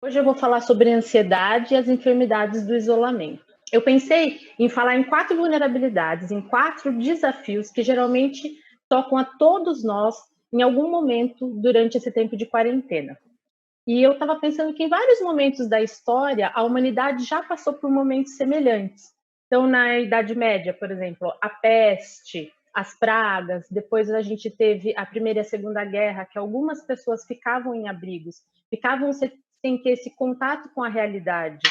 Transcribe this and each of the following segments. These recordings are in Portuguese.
Hoje eu vou falar sobre ansiedade e as enfermidades do isolamento. Eu pensei em falar em 4 vulnerabilidades, em 4 desafios que geralmente tocam a todos nós em algum momento durante esse tempo de quarentena. E eu estava pensando que em vários momentos da história a humanidade já passou por momentos semelhantes. Então, na Idade Média, por exemplo, a peste, as pragas, depois a gente teve a Primeira e a Segunda Guerra, que algumas pessoas ficavam em abrigos, ficavam sem ter esse contato com a realidade,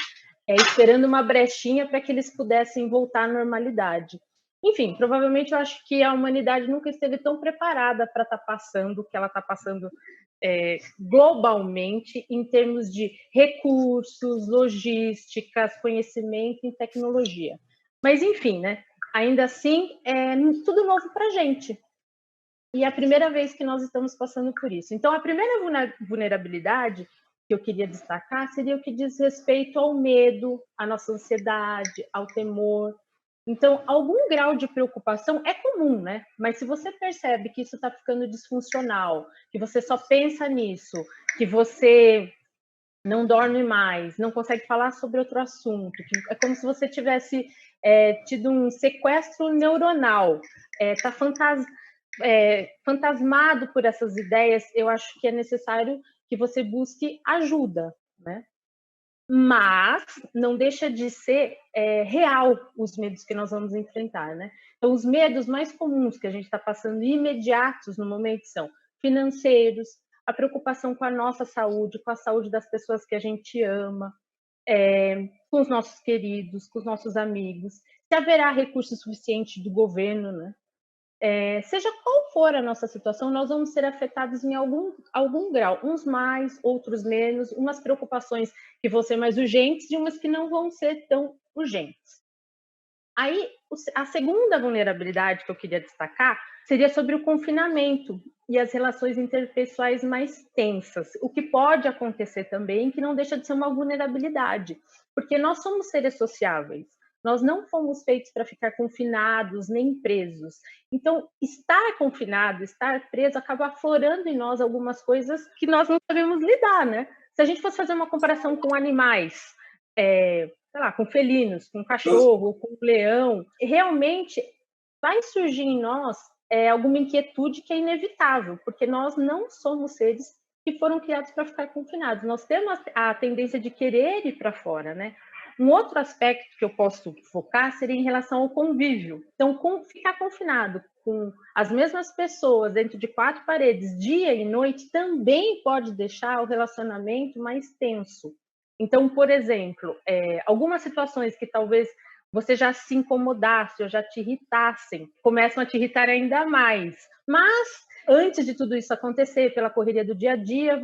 esperando uma brechinha para que eles pudessem voltar à normalidade. Enfim, provavelmente eu acho que a humanidade nunca esteve tão preparada para estar passando o que ela está passando globalmente em termos de recursos, logísticas, conhecimento e tecnologia. Mas, enfim, né? Ainda assim, é tudo novo para a gente. E é a primeira vez que nós estamos passando por isso. Então, a primeira vulnerabilidade que eu queria destacar seria o que diz respeito ao medo, à nossa ansiedade, ao temor. Então, algum grau de preocupação é comum, né? Mas se você percebe que isso está ficando disfuncional, que você só pensa nisso, que você não dorme mais, não consegue falar sobre outro assunto, que é como se você tivesse tido um sequestro neuronal, está fantasmado por essas ideias, eu acho que é necessário que você busque ajuda, né? Mas não deixa de ser real os medos que nós vamos enfrentar, né? Então, os medos mais comuns que a gente está passando imediatos no momento são financeiros, a preocupação com a nossa saúde, com a saúde das pessoas que a gente ama, com os nossos queridos, com os nossos amigos, se haverá recurso suficiente do governo, né? Seja qual for a nossa situação, nós vamos ser afetados em algum grau, uns mais, outros menos, umas preocupações que vão ser mais urgentes e umas que não vão ser tão urgentes. Aí, a segunda vulnerabilidade que eu queria destacar seria sobre o confinamento e as relações interpessoais mais tensas, o que pode acontecer também, que não deixa de ser uma vulnerabilidade, porque nós somos seres sociáveis. Nós não fomos feitos para ficar confinados nem presos. Então, estar confinado, estar preso, acaba aflorando em nós algumas coisas que nós não sabemos lidar, né? Se a gente fosse fazer uma comparação com animais, sei lá, com felinos, com cachorro, com leão, realmente vai surgir em nós alguma inquietude que é inevitável, porque nós não somos seres que foram criados para ficar confinados. Nós temos a tendência de querer ir para fora, né? Um outro aspecto que eu posso focar seria em relação ao convívio. Então, ficar confinado com as mesmas pessoas dentro de 4 paredes, dia e noite, também pode deixar o relacionamento mais tenso. Então, por exemplo, algumas situações que talvez você já se incomodasse ou já te irritassem, começam a te irritar ainda mais. Mas, antes de tudo isso acontecer, pela correria do dia a dia,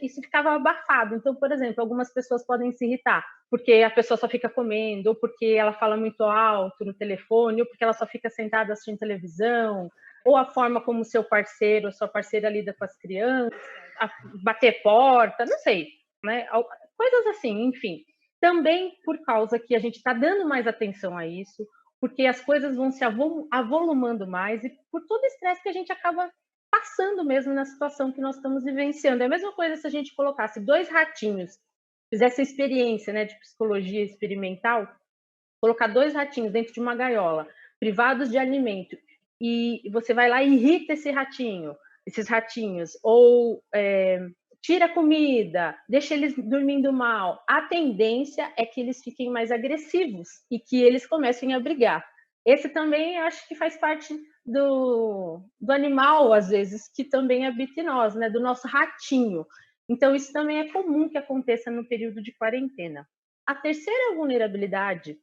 isso ficava abafado. Então, por exemplo, algumas pessoas podem se irritar porque a pessoa só fica comendo, ou porque ela fala muito alto no telefone, ou porque ela só fica sentada assistindo televisão, ou a forma como o seu parceiro ou sua parceira lida com as crianças, bater porta, não sei, né? Coisas assim, enfim. Também por causa que a gente está dando mais atenção a isso, porque as coisas vão se avolumando mais e por todo o estresse que a gente acaba passando mesmo na situação que nós estamos vivenciando. É a mesma coisa se a gente colocasse 2 ratinhos, fizesse a experiência, né, de psicologia experimental, colocar 2 ratinhos dentro de uma gaiola, privados de alimento, e você vai lá e irrita esses ratinhos, ou tira comida, deixa eles dormindo mal, a tendência é que eles fiquem mais agressivos e que eles comecem a brigar. Esse também acho que faz parte do animal, às vezes, que também habita em nós, né? Do nosso ratinho. Então, isso também é comum que aconteça no período de quarentena. A terceira vulnerabilidade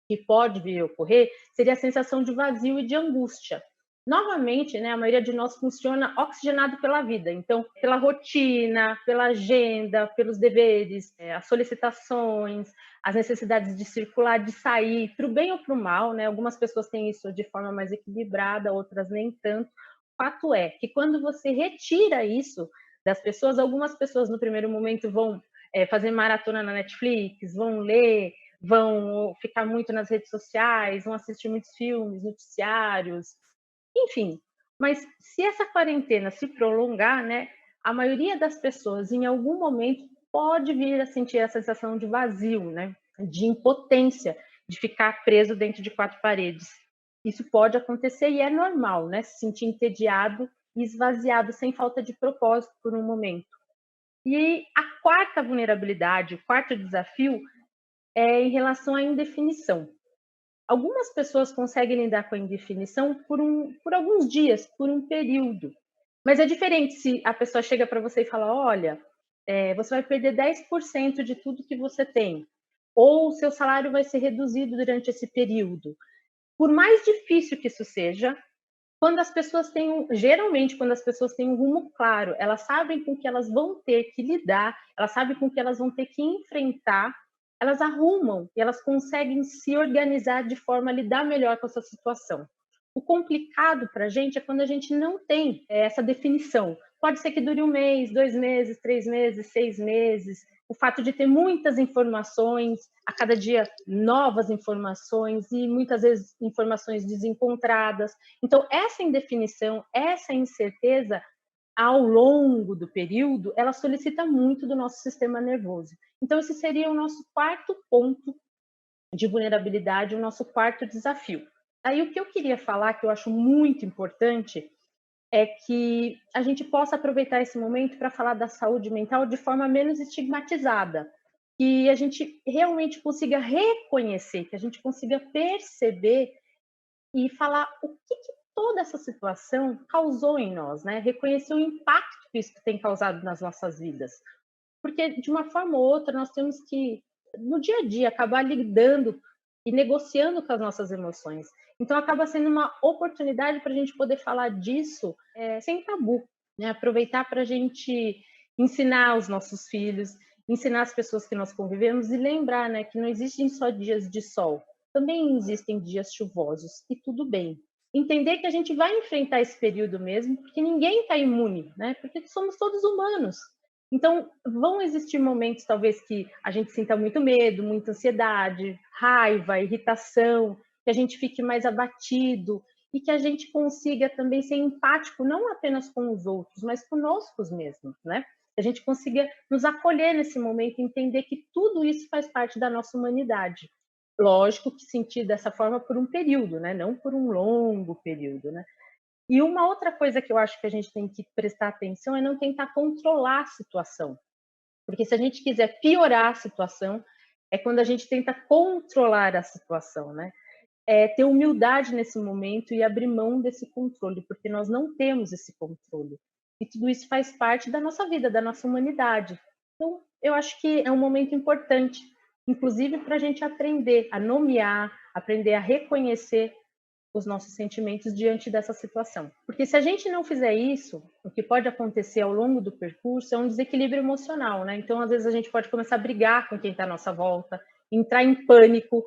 que pode vir a ocorrer seria a sensação de vazio e de angústia. Novamente, né, a maioria de nós funciona oxigenado pela vida, então, pela rotina, pela agenda, pelos deveres, as solicitações, as necessidades de circular, de sair, para o bem ou para o mal, né? Algumas pessoas têm isso de forma mais equilibrada, outras nem tanto. O fato é que quando você retira isso das pessoas, algumas pessoas no primeiro momento vão fazer maratona na Netflix, vão ler, vão ficar muito nas redes sociais, vão assistir muitos filmes, noticiários, enfim. Mas se essa quarentena se prolongar, né, a maioria das pessoas, em algum momento, pode vir a sentir a sensação de vazio, né? De impotência, de ficar preso dentro de quatro paredes. Isso pode acontecer e é normal, né? Se sentir entediado e esvaziado, sem falta de propósito por um momento. E a quarta vulnerabilidade, o quarto desafio, é em relação à indefinição. Algumas pessoas conseguem lidar com a indefinição por alguns dias, por um período. Mas é diferente se a pessoa chega para você e fala: olha, você vai perder 10% de tudo que você tem, ou o seu salário vai ser reduzido durante esse período. Por mais difícil que isso seja, geralmente, quando as pessoas têm um rumo claro, elas sabem com que elas vão ter que lidar, elas sabem com que elas vão ter que enfrentar, elas arrumam e elas conseguem se organizar de forma a lidar melhor com essa situação. O complicado para a gente é quando a gente não tem essa definição. Pode ser que dure 1 mês, 2 meses, 3 meses, 6 meses. O fato de ter muitas informações, a cada dia novas informações e muitas vezes informações desencontradas. Então, essa indefinição, essa incerteza, ao longo do período, ela solicita muito do nosso sistema nervoso. Então, esse seria o nosso quarto ponto de vulnerabilidade, o nosso quarto desafio. Aí, o que eu queria falar, que eu acho muito importante, é que a gente possa aproveitar esse momento para falar da saúde mental de forma menos estigmatizada, que a gente realmente consiga reconhecer, que a gente consiga perceber e falar o que toda essa situação causou em nós, né? Reconhecer o impacto que isso tem causado nas nossas vidas. Porque, de uma forma ou outra, nós temos que, no dia a dia, acabar lidando e negociando com as nossas emoções. Então, acaba sendo uma oportunidade para a gente poder falar disso sem tabu, né? Aproveitar para a gente ensinar os nossos filhos, ensinar as pessoas que nós convivemos e lembrar, né, que não existem só dias de sol, também existem dias chuvosos e tudo bem. Entender que a gente vai enfrentar esse período mesmo, porque ninguém está imune, né? Porque somos todos humanos. Então, vão existir momentos, talvez, que a gente sinta muito medo, muita ansiedade, raiva, irritação, que a gente fique mais abatido e que a gente consiga também ser empático, não apenas com os outros, mas conosco mesmos, né? Que a gente consiga nos acolher nesse momento e entender que tudo isso faz parte da nossa humanidade. Lógico que sentir dessa forma por um período, né? Não por um longo período, né? E uma outra coisa que eu acho que a gente tem que prestar atenção é não tentar controlar a situação. Porque se a gente quiser piorar a situação, é quando a gente tenta controlar a situação, né? Ter humildade nesse momento e abrir mão desse controle, porque nós não temos esse controle. E tudo isso faz parte da nossa vida, da nossa humanidade. Então, eu acho que é um momento importante, inclusive para a gente aprender a nomear, aprender a reconhecer os nossos sentimentos diante dessa situação. Porque se a gente não fizer isso, o que pode acontecer ao longo do percurso é um desequilíbrio emocional, né? Então, às vezes, a gente pode começar a brigar com quem está à nossa volta, entrar em pânico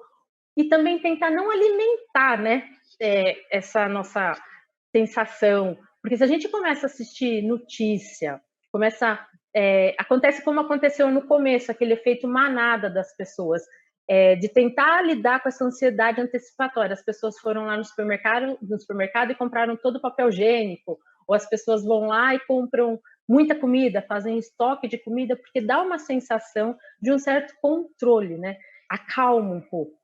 e também tentar não alimentar, né, essa nossa sensação. Porque se a gente começa a assistir notícia, acontece como aconteceu no começo, aquele efeito manada das pessoas, de tentar lidar com essa ansiedade antecipatória. As pessoas foram lá no supermercado e compraram todo o papel higiênico, ou as pessoas vão lá e compram muita comida, fazem estoque de comida, porque dá uma sensação de um certo controle, né? Acalma um pouco.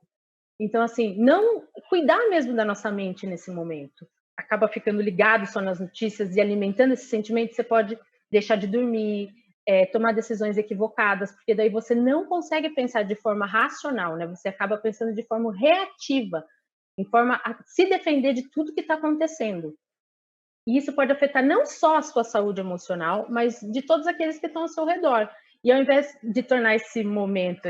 Então, assim, não cuidar mesmo da nossa mente nesse momento. Acaba ficando ligado só nas notícias e alimentando esse sentimento, você pode deixar de dormir, tomar decisões equivocadas, porque daí você não consegue pensar de forma racional, né? Você acaba pensando de forma reativa, em forma a se defender de tudo que está acontecendo. E isso pode afetar não só a sua saúde emocional, mas de todos aqueles que estão ao seu redor. E ao invés de tornar esse momento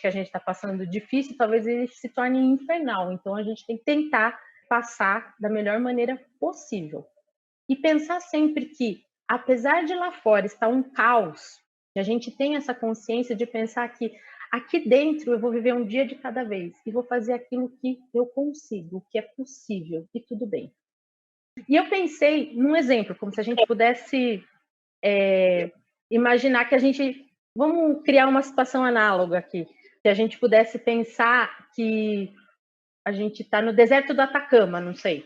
que a gente está passando difícil, talvez ele se torne infernal. Então, a gente tem que tentar passar da melhor maneira possível. E pensar sempre que, apesar de lá fora estar um caos, a gente tem essa consciência de pensar que aqui dentro eu vou viver um dia de cada vez e vou fazer aquilo que eu consigo, o que é possível, e tudo bem. E eu pensei num exemplo, como se a gente pudesse imaginar que vamos criar uma situação análoga aqui. Se a gente pudesse pensar que a gente está no deserto do Atacama, não sei,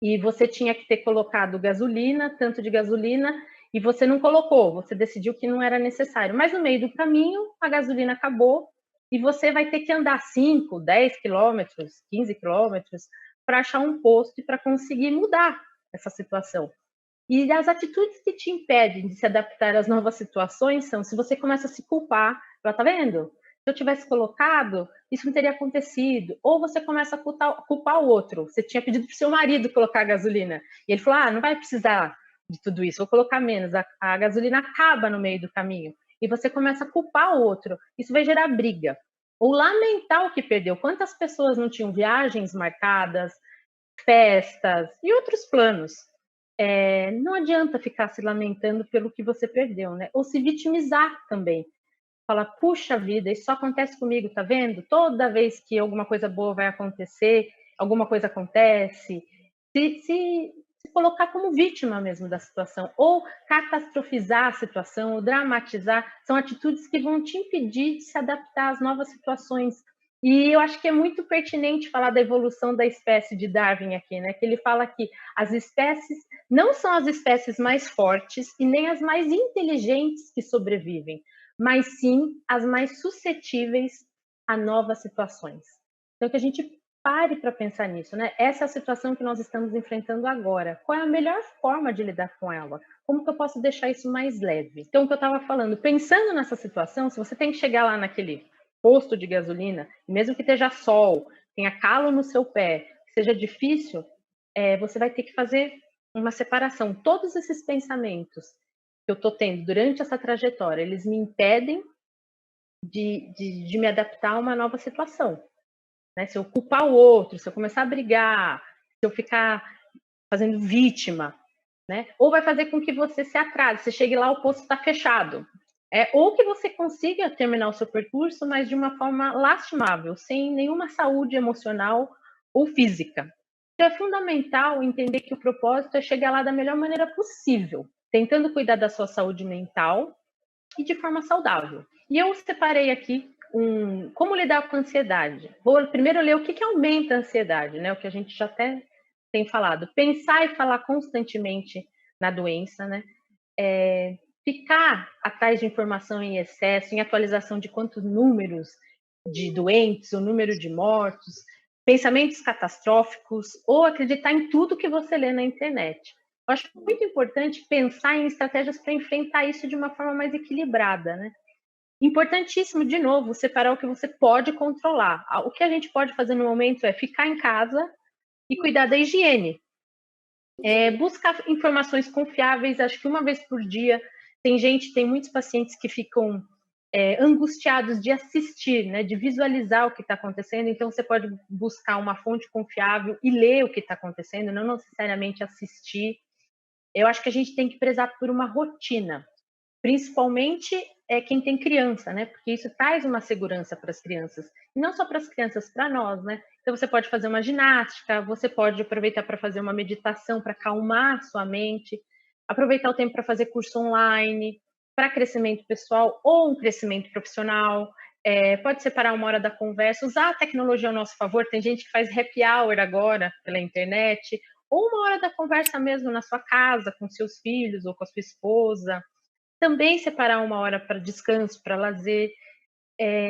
e você tinha que ter colocado gasolina, tanto de gasolina, e você não colocou, você decidiu que não era necessário. Mas no meio do caminho, a gasolina acabou e você vai ter que andar 5, 10 quilômetros, 15 quilômetros para achar um posto e para conseguir mudar essa situação. E as atitudes que te impedem de se adaptar às novas situações são se você começa a se culpar, tá vendo? Se eu tivesse colocado, isso não teria acontecido. Ou você começa a culpar o outro. Você tinha pedido para o seu marido colocar gasolina. E ele falou, não vai precisar de tudo isso, vou colocar menos. A gasolina acaba no meio do caminho. E você começa a culpar o outro. Isso vai gerar briga. Ou lamentar o que perdeu. Quantas pessoas não tinham viagens marcadas, festas e outros planos? Não adianta ficar se lamentando pelo que você perdeu, né? Ou se vitimizar também. Fala, puxa vida, isso só acontece comigo, tá vendo? Toda vez que alguma coisa boa vai acontecer, alguma coisa acontece. Se colocar como vítima mesmo da situação, ou catastrofizar a situação, ou dramatizar, são atitudes que vão te impedir de se adaptar às novas situações. E eu acho que é muito pertinente falar da evolução da espécie de Darwin aqui, né? Que ele fala que as espécies não são as espécies mais fortes e nem as mais inteligentes que sobrevivem, mas sim as mais suscetíveis a novas situações. Então, que a gente pare para pensar nisso, né? Essa é a situação que nós estamos enfrentando agora. Qual é a melhor forma de lidar com ela? Como que eu posso deixar isso mais leve? Então, o que eu estava falando, pensando nessa situação, se você tem que chegar lá naquele posto de gasolina, mesmo que esteja sol, tenha calo no seu pé, seja difícil, você vai ter que fazer uma separação. Todos esses pensamentos que eu estou tendo durante essa trajetória, eles me impedem de me adaptar a uma nova situação. Né? Se eu culpar o outro, se eu começar a brigar, se eu ficar fazendo vítima, né? Ou vai fazer com que você se atrase, você chegue lá, o posto está fechado. Ou que você consiga terminar o seu percurso, mas de uma forma lastimável, sem nenhuma saúde emocional ou física. Então, é fundamental entender que o propósito é chegar lá da melhor maneira possível, tentando cuidar da sua saúde mental e de forma saudável. E eu separei aqui como lidar com a ansiedade. Vou primeiro ler o que aumenta a ansiedade, né? O que a gente já até tem falado. Pensar e falar constantemente na doença, né? Ficar atrás de informação em excesso, em atualização de quantos números de doentes, o número de mortos, pensamentos catastróficos, ou acreditar em tudo que você lê na internet. Eu acho muito importante pensar em estratégias para enfrentar isso de uma forma mais equilibrada, né? Importantíssimo, de novo, separar o que você pode controlar. O que a gente pode fazer no momento é ficar em casa e cuidar da higiene. Buscar informações confiáveis, acho que uma vez por dia. Tem muitos pacientes que ficam angustiados de assistir, né, de visualizar o que está acontecendo. Então, você pode buscar uma fonte confiável e ler o que está acontecendo, não necessariamente assistir. Eu acho que a gente tem que prezar por uma rotina, principalmente quem tem criança, né? Porque isso traz uma segurança para as crianças, e não só para as crianças, para nós, né? Então você pode fazer uma ginástica, você pode aproveitar para fazer uma meditação para acalmar sua mente, aproveitar o tempo para fazer curso online, para crescimento pessoal ou um crescimento profissional. Pode separar uma hora da conversa, usar a tecnologia ao nosso favor. Tem gente que faz happy hour agora pela internet, ou uma hora da conversa mesmo na sua casa, com seus filhos ou com a sua esposa. Também separar uma hora para descanso, para lazer,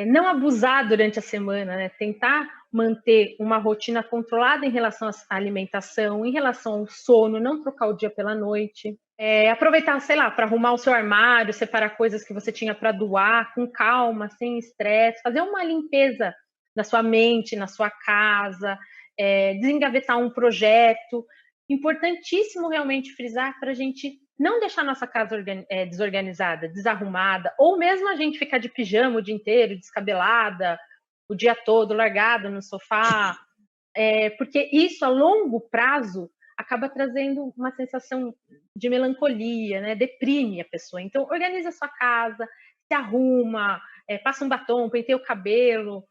não abusar durante a semana, né? Tentar manter uma rotina controlada em relação à alimentação, em relação ao sono, não trocar o dia pela noite. Aproveitar, sei lá, para arrumar o seu armário, separar coisas que você tinha para doar, com calma, sem estresse, fazer uma limpeza na sua mente, na sua casa, desengavetar um projeto. Importantíssimo realmente frisar para a gente não deixar nossa casa desorganizada, desarrumada, ou mesmo a gente ficar de pijama o dia inteiro, descabelada, o dia todo, largado no sofá, porque isso a longo prazo acaba trazendo uma sensação de melancolia, né? Deprime a pessoa. Então, organiza a sua casa, se arruma, passa um batom, penteia o cabelo.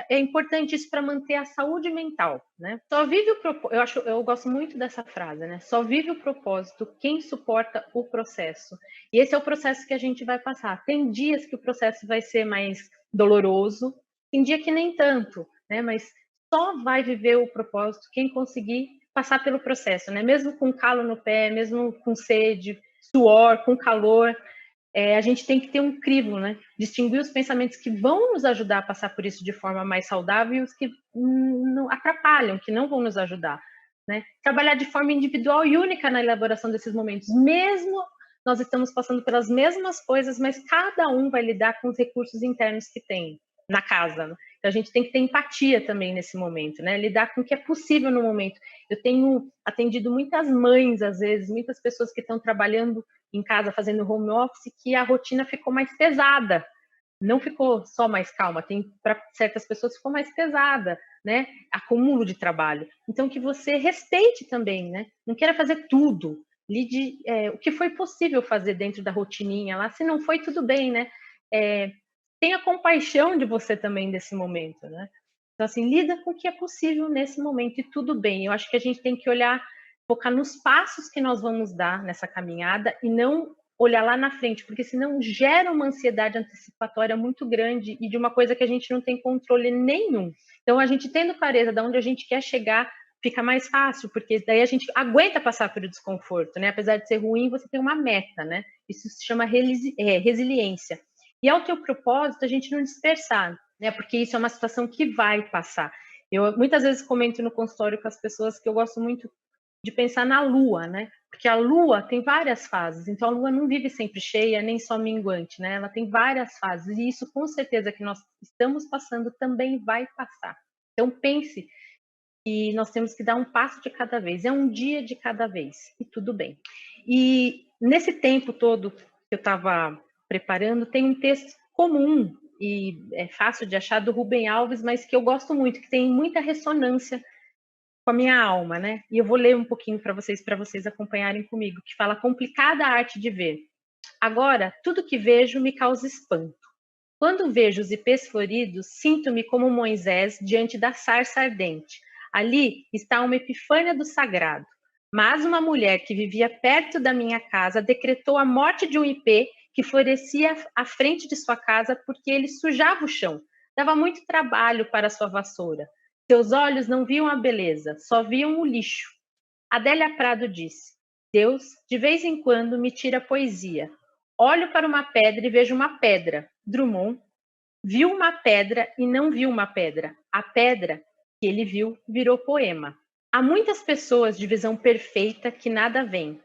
É importante isso para manter a saúde mental, né? Só vive o propósito. Eu gosto muito dessa frase, né? Só vive o propósito quem suporta o processo. E esse é o processo que a gente vai passar. Tem dias que o processo vai ser mais doloroso, tem dia que nem tanto, né? Mas só vai viver o propósito quem conseguir passar pelo processo, né? Mesmo com calo no pé, mesmo com sede, suor, com calor. A gente tem que ter um crivo, né? Distinguir os pensamentos que vão nos ajudar a passar por isso de forma mais saudável e os que não atrapalham, que não vão nos ajudar, né? Trabalhar de forma individual e única na elaboração desses momentos, mesmo nós estamos passando pelas mesmas coisas, mas cada um vai lidar com os recursos internos que tem na casa, né? Então a gente tem que ter empatia também nesse momento, né? Lidar com o que é possível no momento. Eu tenho atendido muitas mães, às vezes, muitas pessoas que estão trabalhando em casa fazendo home office, que a rotina ficou mais pesada, não ficou só mais calma, para certas pessoas ficou mais pesada, né? Acúmulo de trabalho. Então que você respeite também, né? Não queira fazer tudo, lide o que foi possível fazer dentro da rotininha lá, se não foi tudo bem, né? Tenha compaixão de você também nesse momento, né? Então assim, lida com o que é possível nesse momento e tudo bem. Eu acho que a gente tem que olhar, focar nos passos que nós vamos dar nessa caminhada e não olhar lá na frente, porque senão gera uma ansiedade antecipatória muito grande e de uma coisa que a gente não tem controle nenhum. Então, a gente tendo clareza de onde a gente quer chegar, fica mais fácil, porque daí a gente aguenta passar pelo desconforto, né? Apesar de ser ruim, você tem uma meta, né? Isso se chama resiliência. E ao teu propósito, a gente não dispersar, né? Porque isso é uma situação que vai passar. Eu muitas vezes comento no consultório com as pessoas que eu gosto muito de pensar na lua, né? Porque a lua tem várias fases, então a lua não vive sempre cheia, nem só minguante, né? Ela tem várias fases, e isso com certeza que nós estamos passando também vai passar. Então pense que nós temos que dar um passo de cada vez, é um dia de cada vez, e tudo bem. E nesse tempo todo que eu estava preparando, tem um texto comum e é fácil de achar do Rubem Alves, mas que eu gosto muito, que tem muita ressonância com a minha alma, né? E eu vou ler um pouquinho para vocês acompanharem comigo, que fala: complicada a arte de ver. Agora, tudo que vejo me causa espanto. Quando vejo os ipês floridos, sinto-me como Moisés diante da sarça ardente. Ali está uma epifânia do sagrado. Mas uma mulher que vivia perto da minha casa decretou a morte de um ipê que florescia à frente de sua casa porque ele sujava o chão. Dava muito trabalho para sua vassoura. Seus olhos não viam a beleza, só viam o lixo. Adélia Prado disse: Deus, de vez em quando, me tira a poesia. Olho para uma pedra e vejo uma pedra. Drummond viu uma pedra e não viu uma pedra. A pedra que ele viu virou poema. Há muitas pessoas de visão perfeita que nada veem.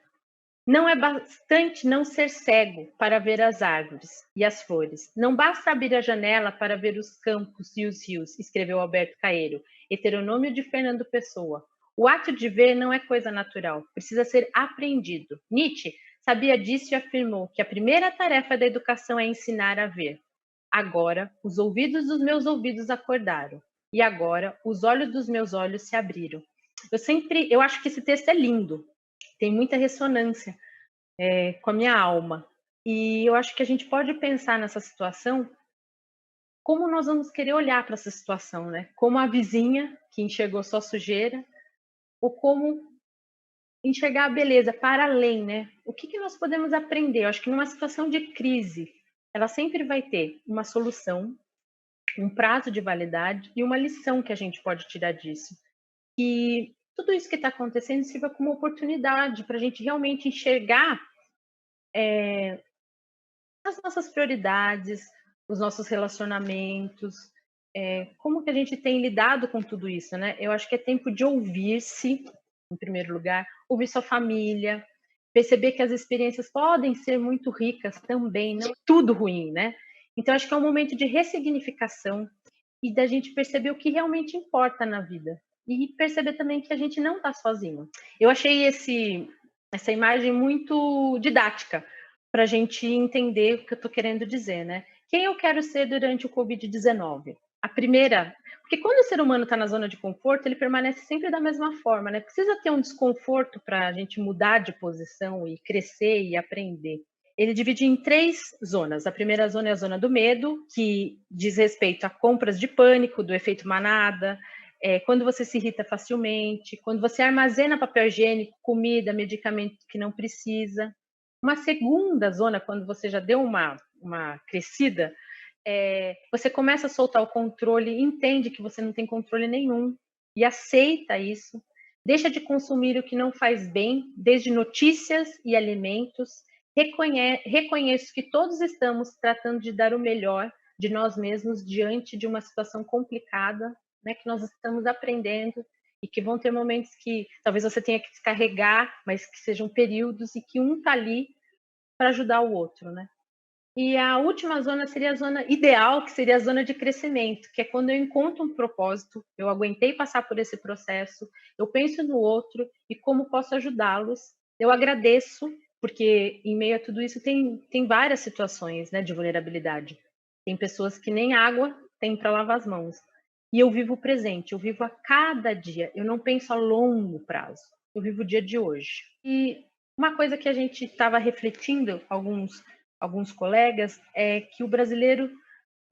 Não é bastante não ser cego para ver as árvores e as flores. Não basta abrir a janela para ver os campos e os rios, escreveu Alberto Caeiro, heteronômio de Fernando Pessoa. O ato de ver não é coisa natural, precisa ser aprendido. Nietzsche sabia disso e afirmou que a primeira tarefa da educação é ensinar a ver. Agora, os ouvidos dos meus ouvidos acordaram, e agora os olhos dos meus olhos se abriram. Eu acho que esse texto é lindo, tem muita ressonância com a minha alma. E eu acho que a gente pode pensar nessa situação como nós vamos querer olhar para essa situação, né? Como a vizinha que enxergou só sujeira, ou como enxergar a beleza para além, né? O que nós podemos aprender? Eu acho que numa situação de crise, ela sempre vai ter uma solução, um prazo de validade e uma lição que a gente pode tirar disso. E tudo isso que está acontecendo sirva como oportunidade para a gente realmente enxergar as nossas prioridades, os nossos relacionamentos, como que a gente tem lidado com tudo isso, né? Eu acho que é tempo de ouvir-se, em primeiro lugar, ouvir sua família, perceber que as experiências podem ser muito ricas também, não é tudo ruim, né? Então, acho que é um momento de ressignificação e da gente perceber o que realmente importa na vida. E perceber também que a gente não está sozinho. Eu achei essa imagem muito didática para a gente entender o que eu estou querendo dizer, né? Quem eu quero ser durante o Covid-19? A primeira, porque quando o ser humano está na zona de conforto, ele permanece sempre da mesma forma, né? Precisa ter um desconforto para a gente mudar de posição e crescer e aprender. Ele divide em 3 zonas. A primeira zona é a zona do medo, que diz respeito a compras de pânico, do efeito manada, quando você se irrita facilmente, quando você armazena papel higiênico, comida, medicamento que não precisa. Uma segunda zona, quando você já deu uma crescida, você começa a soltar o controle, entende que você não tem controle nenhum e aceita isso. Deixa de consumir o que não faz bem, desde notícias e alimentos. Reconheço que todos estamos tratando de dar o melhor de nós mesmos diante de uma situação complicada, né, que nós estamos aprendendo e que vão ter momentos que talvez você tenha que descarregar, mas que sejam períodos e que um está ali para ajudar o outro, né? E a última zona seria a zona ideal, que seria a zona de crescimento, que é quando eu encontro um propósito, eu aguentei passar por esse processo, eu penso no outro e como posso ajudá-los. Eu agradeço, porque em meio a tudo isso tem várias situações, né, de vulnerabilidade. Tem pessoas que nem água têm para lavar as mãos. E eu vivo o presente, eu vivo a cada dia, eu não penso a longo prazo, eu vivo o dia de hoje. E uma coisa que a gente estava refletindo, alguns colegas, é que o brasileiro,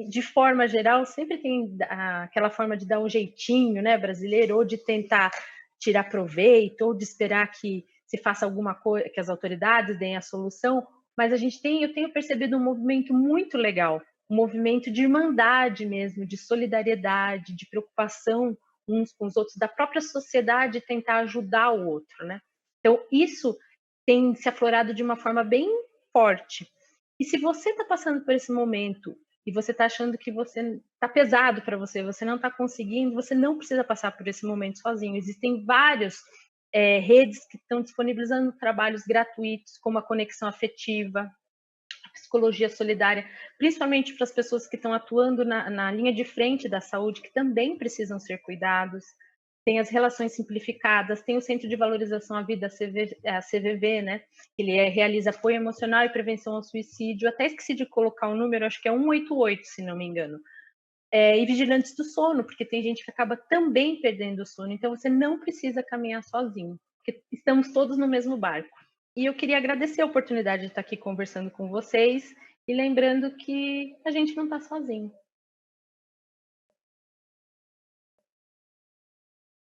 de forma geral, sempre tem aquela forma de dar um jeitinho, né, brasileiro, ou de tentar tirar proveito, ou de esperar que se faça alguma coisa, que as autoridades deem a solução, mas eu tenho percebido um movimento muito legal, um movimento de irmandade mesmo, de solidariedade, de preocupação uns com os outros, da própria sociedade tentar ajudar o outro, né? Então, isso tem se aflorado de uma forma bem forte. E se você está passando por esse momento e você está achando que você está pesado para você, você não está conseguindo, você não precisa passar por esse momento sozinho. Existem várias redes que estão disponibilizando trabalhos gratuitos, como a conexão afetiva, a psicologia solidária, principalmente para as pessoas que estão atuando na linha de frente da saúde, que também precisam ser cuidados. Tem as relações simplificadas, tem o Centro de Valorização à Vida, a CVV, né? Ele realiza apoio emocional e prevenção ao suicídio. Até esqueci de colocar o número, acho que é 188, se não me engano. E vigilantes do sono, porque tem gente que acaba também perdendo o sono. Então, você não precisa caminhar sozinho, porque estamos todos no mesmo barco. E eu queria agradecer a oportunidade de estar aqui conversando com vocês e lembrando que a gente não está sozinho.